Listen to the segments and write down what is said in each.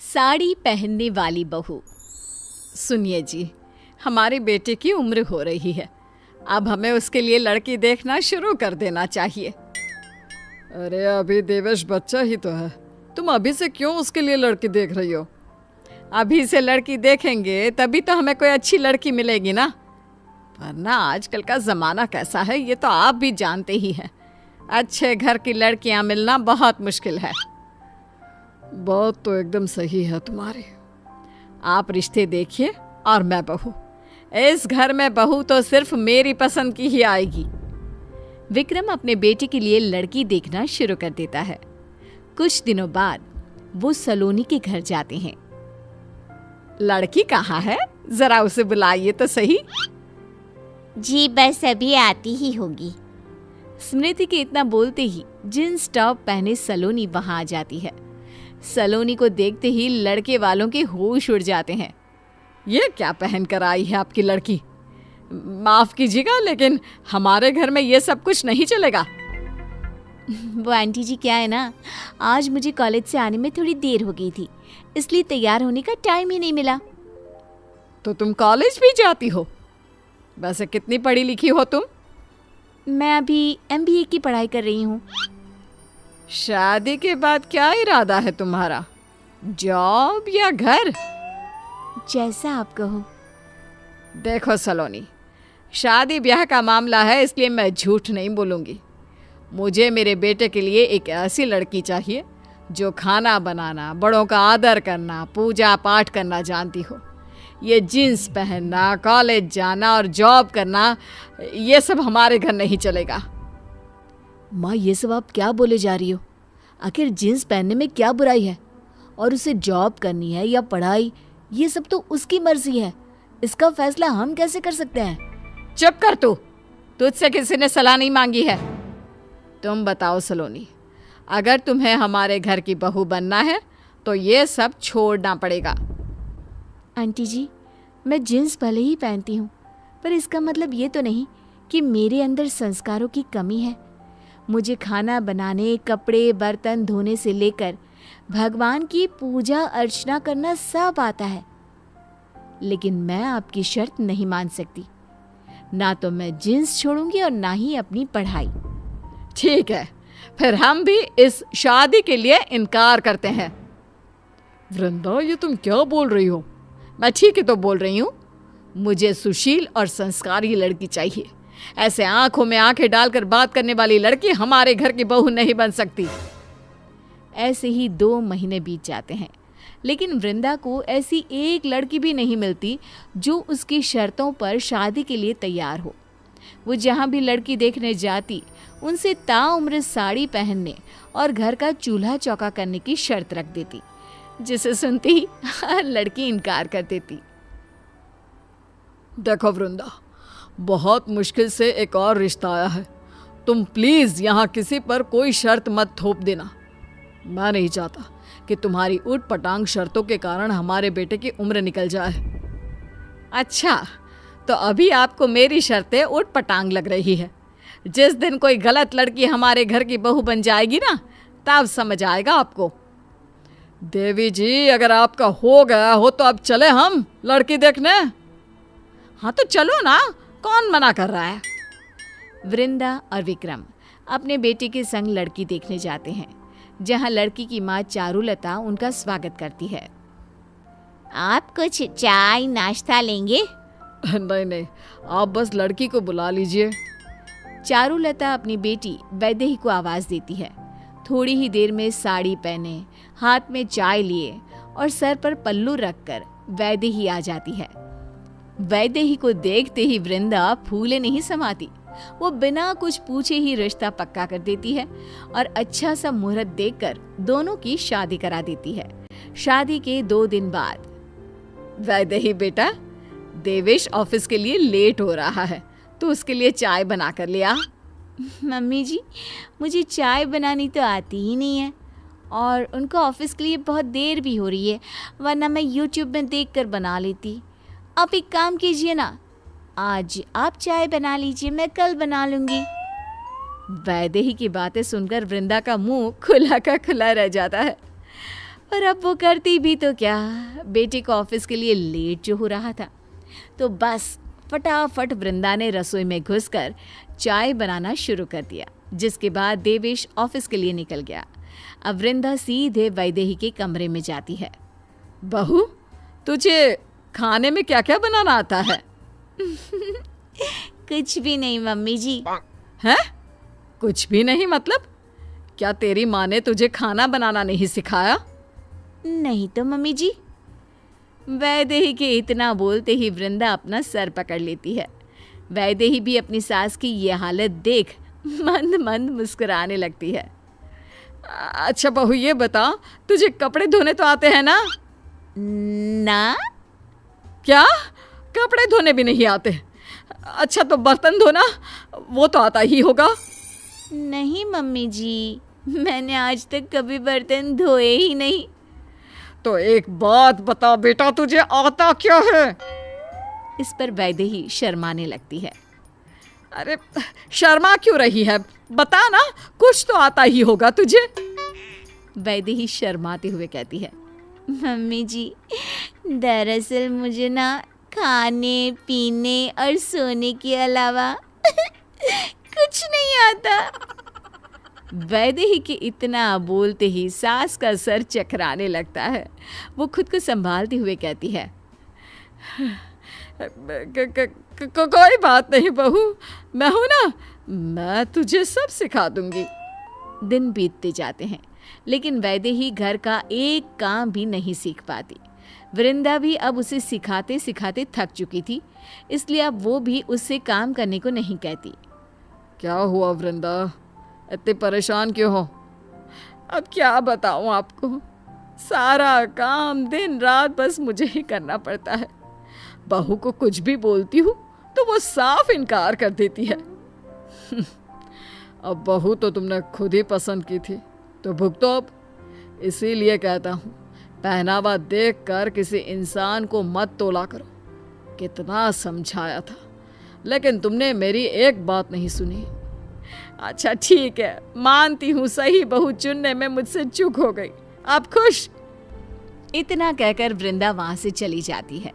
साड़ी पहनने वाली बहू। सुनिए जी, हमारे बेटे की उम्र हो रही है, अब हमें उसके लिए लड़की देखना शुरू कर देना चाहिए। अरे अभी देवेश बच्चा ही तो है, तुम अभी से क्यों उसके लिए लड़की देख रही हो? अभी से लड़की देखेंगे तभी तो हमें कोई अच्छी लड़की मिलेगी ना, वरना आजकल का ज़माना कैसा है ये तो आप भी जानते ही हैं। अच्छे घर की लड़कियां मिलना बहुत मुश्किल है। बात तो एकदम सही है तुम्हारी। आप रिश्ते देखिए और मैं बहू। इस घर में बहू तो सिर्फ मेरी पसंद की ही आएगी। विक्रम अपने बेटे के लिए लड़की देखना शुरू कर देता है। कुछ दिनों बाद वो सलोनी के घर जाते हैं। लड़की कहाँ है? जरा उसे बुलाइए तो सही। जी बस अभी आती ही होगी। स्मृति के इतना बोलते ही जींस टॉप पहने सलोनी वहां आ जाती है। सलोनी को देखते ही लड़के वालों के होश उड़ जाते हैं। ये क्या पहन कर आई है आपकी लड़की? माफ कीजिएगा, लेकिन हमारे घर में ये सब कुछ नहीं चलेगा। वो आंटी जी क्या है ना, आज मुझे कॉलेज से आने में थोड़ी देर हो गई थी, इसलिए तैयार होने का टाइम ही नहीं मिला। तो तुम कॉलेज भी जाती हो? वैसे कितनी पढ़ी लिखी हो तुम? मैं अभी MBA की पढ़ाई कर रही हूँ। शादी के बाद क्या इरादा है तुम्हारा? जॉब या घर? जैसा आप कहो। देखो सलोनी, शादी ब्याह का मामला है, इसलिए मैं झूठ नहीं बोलूँगी। मुझे मेरे बेटे के लिए एक ऐसी लड़की चाहिए जो खाना बनाना, बड़ों का आदर करना, पूजा पाठ करना जानती हो। ये जीन्स पहनना, कॉलेज जाना और जॉब करना, ये सब हमारे घर नहीं चलेगा। माँ, ये सब आप क्या बोले जा रही हो? आखिर जीन्स पहनने में क्या बुराई है? और उसे जॉब करनी है या पढ़ाई, ये सब तो उसकी मर्जी है। इसका फैसला हम कैसे कर सकते हैं? चुप कर तू, तुझसे किसी ने सलाह नहीं मांगी है। तुम बताओ सलोनी, अगर तुम्हें हमारे घर की बहू बनना है तो ये सब छोड़ना पड़ेगा। आंटी जी, मैं जीन्स भले ही पहनती हूँ, पर इसका मतलब ये तो नहीं कि मेरे अंदर संस्कारों की कमी है। मुझे खाना बनाने, कपड़े बर्तन धोने से लेकर भगवान की पूजा अर्चना करना सब आता है। लेकिन मैं आपकी शर्त नहीं मान सकती। ना तो मैं जीन्स छोड़ूंगी और ना ही अपनी पढ़ाई। ठीक है, फिर हम भी इस शादी के लिए इनकार करते हैं। वृंदा, ये तुम क्या बोल रही हो? मैं ठीक ही तो बोल रही हूँ। मुझे सुशील और संस्कारी लड़की चाहिए। ऐसे आंखों में आंखें डालकर बात करने वाली लड़की हमारे घर की बहू नहीं बन सकती। ऐसे ही 2 महीने बीत जाते हैं, लेकिन वृंदा को ऐसी एक लड़की भी नहीं मिलती जो उसकी शर्तों पर शादी के लिए तैयार हो। वो जहाँ भी लड़की देखने जाती, उनसे ताउम्र साड़ी पहनने और घर का चूल्हा चौका करने की शर्त रख देती, जिसे सुनते ही हर लड़की इनकार कर देती। देखो वृंदा, बहुत मुश्किल से एक और रिश्ता आया है। तुम प्लीज यहाँ किसी पर कोई शर्त मत थोप देना। मैं नहीं चाहता कि तुम्हारी उठ पटांग शर्तों के कारण हमारे बेटे की उम्र निकल जाए। अच्छा, तो अभी आपको मेरी शर्तें उठ पटांग लग रही है। जिस दिन कोई गलत लड़की हमारे घर की बहू बन जाएगी ना, तब समझ आएगा आपको। देवी जी, अगर आपका हो गया हो तो अब चले हम लड़की देखने। हाँ तो चलो ना, कौन मना कर रहा है? वृंदा और विक्रम अपने बेटे के संग लड़की देखने जाते हैं, जहाँ लड़की की माँ चारुलता उनका स्वागत करती है। आप कुछ चाय नाश्ता लेंगे? नहीं नहीं, आप बस लड़की को बुला लीजिए। चारुलता अपनी बेटी वैदेही को आवाज देती है। थोड़ी ही देर में साड़ी पहने, हाथ में चाय लिए और सर पर पल्लू रखकर वैदेही आ जाती है। वैदेही को देखते ही वृंदा फूले नहीं समाती। वो बिना कुछ पूछे ही रिश्ता पक्का कर देती है और अच्छा सा मुहूर्त देखकर दोनों की शादी करा देती है। शादी के 2 दिन बाद, वैदेही बेटा, देवेश ऑफिस के लिए लेट हो रहा है, तो उसके लिए चाय बना कर ले आ। मम्मी जी, मुझे चाय बनानी तो आती ही नहीं है और उनको ऑफिस के लिए बहुत देर भी हो रही है, वरना मैं YouTube में देखकर बना लेती। आप एक काम कीजिए ना, आज आप चाय बना लीजिए, मैं कल बना लूँगी। वैदेही की बातें सुनकर वृंदा का मुंह खुला का खुला रह जाता है। और अब वो करती भी तो क्या, बेटे को ऑफिस के लिए लेट जो हो रहा था तो बस फटाफट वृंदा ने रसोई में घुसकर चाय बनाना शुरू कर दिया, जिसके बाद देवेश ऑफिस के लिए निकल गया। अब वृंदा सीधे वैदेही के कमरे में जाती है। बहू, तुझे खाने में क्या क्या बनाना आता है? कुछ भी नहीं मम्मी जी। हैं? कुछ भी नहीं मतलब? क्या तेरी माँ ने तुझे खाना बनाना नहीं सिखाया? नहीं तो मम्मी जी। वैदेही के इतना बोलते ही वृंदा अपना सर पकड़ लेती है। वैदेही भी अपनी सास की ये हालत देख मंद मंद मुस्कुराने लगती है। अच्छा बहू, ये बता, तुझे कपड़े धोने तो आते हैं ना? ना। क्या? कपड़े धोने भी नहीं आते? अच्छा तो बर्तन धोना, वो तो आता ही होगा। नहीं मम्मी जी, मैंने आज तक कभी बर्तन धोए ही नहीं। तो एक बात बता बेटा, तुझे आता क्या है? इस पर वैदेही शर्माने लगती है। अरे शर्मा क्यों रही है? बता ना, कुछ तो आता ही होगा तुझे। वैदेही शर्माते हुए कहती है, मम्मी जी, दरअसल मुझे ना खाने पीने और सोने के अलावा कुछ नहीं आता। वैदेही के इतना बोलते ही सास का सर चकराने लगता है। वो खुद को संभालते हुए कहती है, कोई बात नहीं बहू, मैं हूं ना, मैं तुझे सब सिखा दूंगी। दिन बीतते जाते हैं लेकिन वैदेही घर का एक काम भी नहीं सीख पाती। वृंदा भी अब उसे सिखाते सिखाते थक चुकी थी, इसलिए अब वो भी उससे काम करने को नहीं कहती। क्या हुआ वृंदा, इतने परेशान क्यों हो? अब क्या बताऊं आपको, सारा काम दिन रात बस मुझे ही करना पड़ता है। बहू को कुछ भी बोलती हूँ तो वो साफ इनकार कर देती है। अब बहू तो तुमने खुद ही पसंद की थी तो भुगतो अब। इसीलिए कहता हूँ, पहनावा देख कर किसी इंसान को मत तोला करो। कितना समझाया था लेकिन तुमने मेरी एक बात नहीं सुनी। अच्छा ठीक है, मानती हूँ सही बहू चुनने में मुझसे चूक हो गई। आप खुश? इतना कहकर वृंदा वहां से चली जाती है।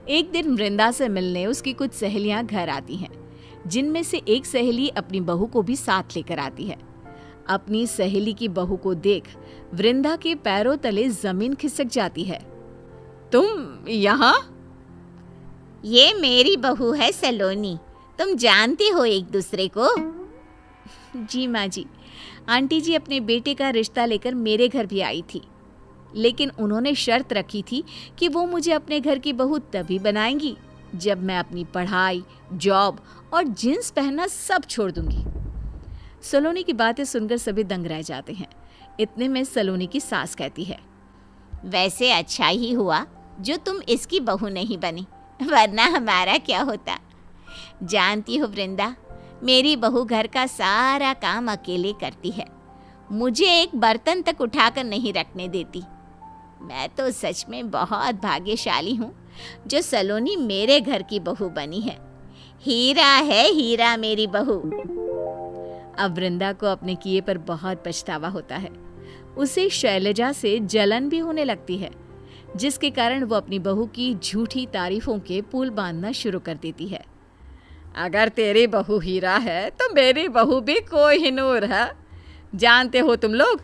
एक दिन वृंदा से मिलने उसकी कुछ सहेलियां घर आती हैं, जिनमें से एक सहेली अपनी बहू को भी साथ लेकर आती है। अपनी सहेली की बहू को देख वृंदा के पैरों तले जमीन खिसक जाती है। तुम यहाँ? ये मेरी बहू है सलोनी, तुम जानती हो एक दूसरे को? जी माँ जी, आंटी जी अपने बेटे का रिश्ता लेकर मेरे घर भी आई थी, लेकिन उन्होंने शर्त रखी थी कि वो मुझे अपने घर की बहू तभी बनाएंगी जब मैं अपनी पढ़ाई, जॉब और जींस पहनना सब छोड़ दूंगी। सलोनी की बातें सुनकर सभी दंग रह जाते हैं। इतने में सलोनी की सास कहती है, वैसे अच्छा ही हुआ जो तुम इसकी बहू नहीं बनी, वरना हमारा क्या होता। जानती हो वृंदा, मेरी बहू घर का सारा काम अकेले करती है, मुझे एक बर्तन तक उठाकर नहीं रखने देती। मैं तो सच में बहुत भाग्यशाली हूँ जो सलोनी मेरे घर की बहू बनी है। हीरा है हीरा मेरी बहू। अब वृंदा को अपने किए पर बहुत पछतावा होता है। उसे शैलजा से जलन भी होने लगती है, जिसके कारण वो अपनी बहू की झूठी तारीफों के पुल बांधना शुरू कर देती है। अगर तेरी बहू हीरा है तो मेरी बहू भी कोहिनूर है। जानते हो तुम लोग,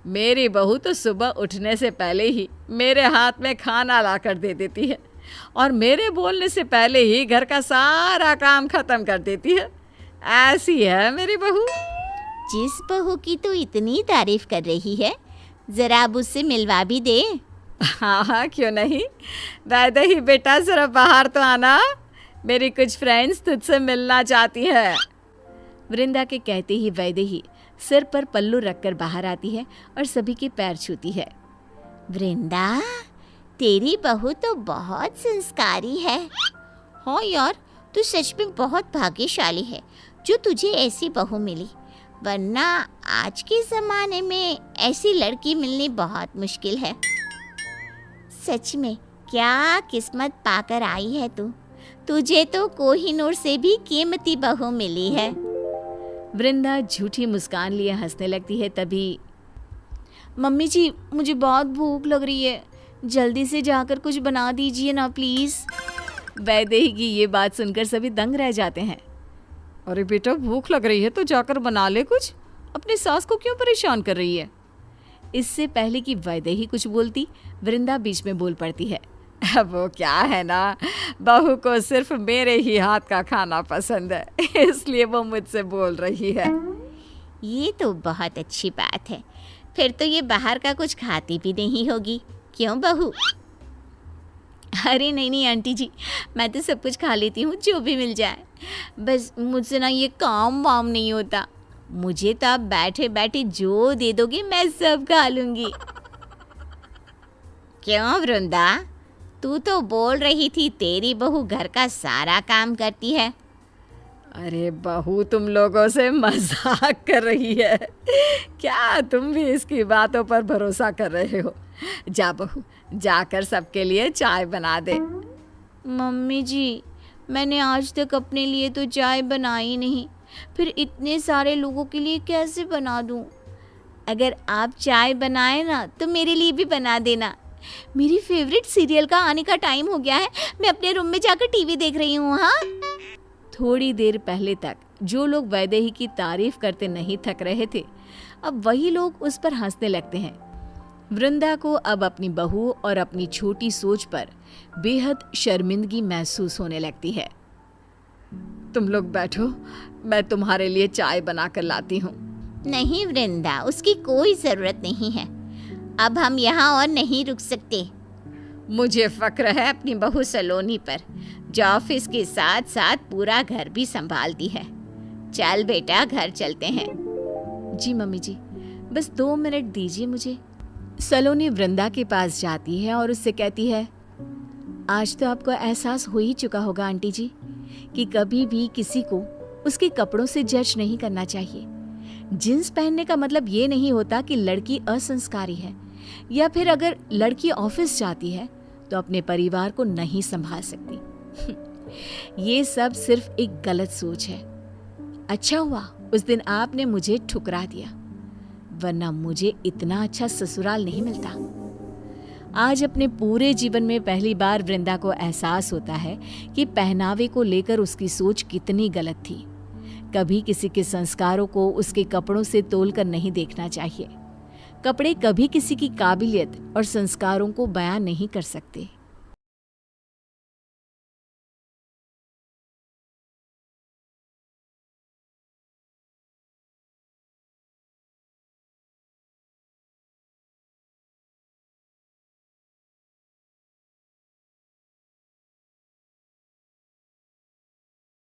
मेरी बहू तो सुबह उठने से पहले ही मेरे हाथ में खाना ला कर दे देती है और मेरे बोलने से पहले ही घर का सारा काम खत्म कर देती है। ऐसी है मेरी बहू। जिस बहू की तो इतनी तारीफ कर रही है, जरा अब उससे मिलवा भी दे। हाँ हाँ, क्यों नहीं। वैदेही बेटा, जरा बाहर तो आना, मेरी कुछ फ्रेंड्स तुझसे मिलना चाहती है। वृंदा के कहते ही वैदेही सिर पर पल्लू रखकर बाहर आती है और सभी के पैर छूती है। वृंदा, तेरी बहू तो बहुत संस्कारी है। हाँ यार, तू सच में बहुत भाग्यशाली है जो तुझे ऐसी बहू मिली, वरना आज के ज़माने में ऐसी लड़की मिलनी बहुत मुश्किल है। सच में क्या किस्मत पाकर आई है तू। तुझे तो कोहिनूर से भी कीमती बहू मिली है। वृंदा झूठी मुस्कान लिए हंसने लगती है। तभी मम्मी जी मुझे बहुत भूख लग रही है, जल्दी से जाकर कुछ बना दीजिए ना प्लीज़। वैदेही की ये बात सुनकर सभी दंग रह जाते हैं। अरे बेटा, भूख लग रही है तो जाकर बना ले कुछ, अपनी सास को क्यों परेशान कर रही है? इससे पहले कि वैदेही कुछ बोलती, वृंदा बीच में बोल पड़ती है। वो क्या है ना, बहू को सिर्फ मेरे ही हाथ का खाना पसंद है, इसलिए वो मुझसे बोल रही है। ये तो बहुत अच्छी बात है, फिर तो ये बाहर का कुछ खाती भी नहीं होगी, क्यों बहू? अरे नहीं नहीं आंटी जी, मैं तो सब कुछ खा लेती हूँ जो भी मिल जाए, बस मुझसे ना ये काम वाम नहीं होता। मुझे तो आप बैठे बैठे जो दे दोगे मैं सब खा लूँगी। क्यों वृंदा, तू तो बोल रही थी तेरी बहू घर का सारा काम करती है। अरे बहू, तुम लोगों से मजाक कर रही है क्या? तुम भी इसकी बातों पर भरोसा कर रहे हो? जा बहू, जाकर सबके लिए चाय बना दे। मम्मी जी, मैंने आज तक अपने लिए तो चाय बनाई नहीं, फिर इतने सारे लोगों के लिए कैसे बना दूँ? अगर आप चाय बनाए ना तो मेरे लिए भी बना देना। मेरी फेवरेट सीरियल का आने का टाइम हो गया है, मैं अपने रूम में जाकर टीवी देख रही हूँ। हाँ, थोड़ी देर पहले तक जो लोग वैदेही की तारीफ करते नहीं थक रहे थे, अब वही लोग उस पर हंसने लगते हैं। वृंदा को अब अपनी बहू और अपनी छोटी सोच पर बेहद शर्मिंदगी महसूस होने लगती है। तुम लोग बैठो, मैं तुम्हारे लिए चाय बना कर लाती हूँ। नहीं वृंदा, उसकी कोई ज़रूरत नहीं है, अब हम यहाँ और नहीं रुक सकते। मुझे फ़क्र है अपनी बहू सलोनी पर, जो ऑफिस के साथ साथ पूरा घर भी संभालती है। चल बेटा, घर चलते हैं। जी मम्मी जी, बस 2 मिनट दीजिए मुझे। सलोनी वृंदा के पास जाती है और उससे कहती है, आज तो आपको एहसास हो ही चुका होगा आंटी जी कि कभी भी किसी को उसके कपड़ों से जज नहीं करना चाहिए। जींस पहनने का मतलब ये नहीं होता कि लड़की असंस्कारी है, या फिर अगर लड़की ऑफिस जाती है तो अपने परिवार को नहीं संभाल सकती। ये सब सिर्फ एक गलत सोच है। अच्छा हुआ उस दिन आपने मुझे ठुकरा दिया, वरना मुझे इतना अच्छा ससुराल नहीं मिलता। आज अपने पूरे जीवन में पहली बार वृंदा को एहसास होता है कि पहनावे को लेकर उसकी सोच कितनी गलत थी। कभी किसी के संस्कारों को उसके कपड़ों से तोलकर नहीं देखना चाहिए। कपड़े कभी किसी की काबिलियत और संस्कारों को बयां नहीं कर सकते।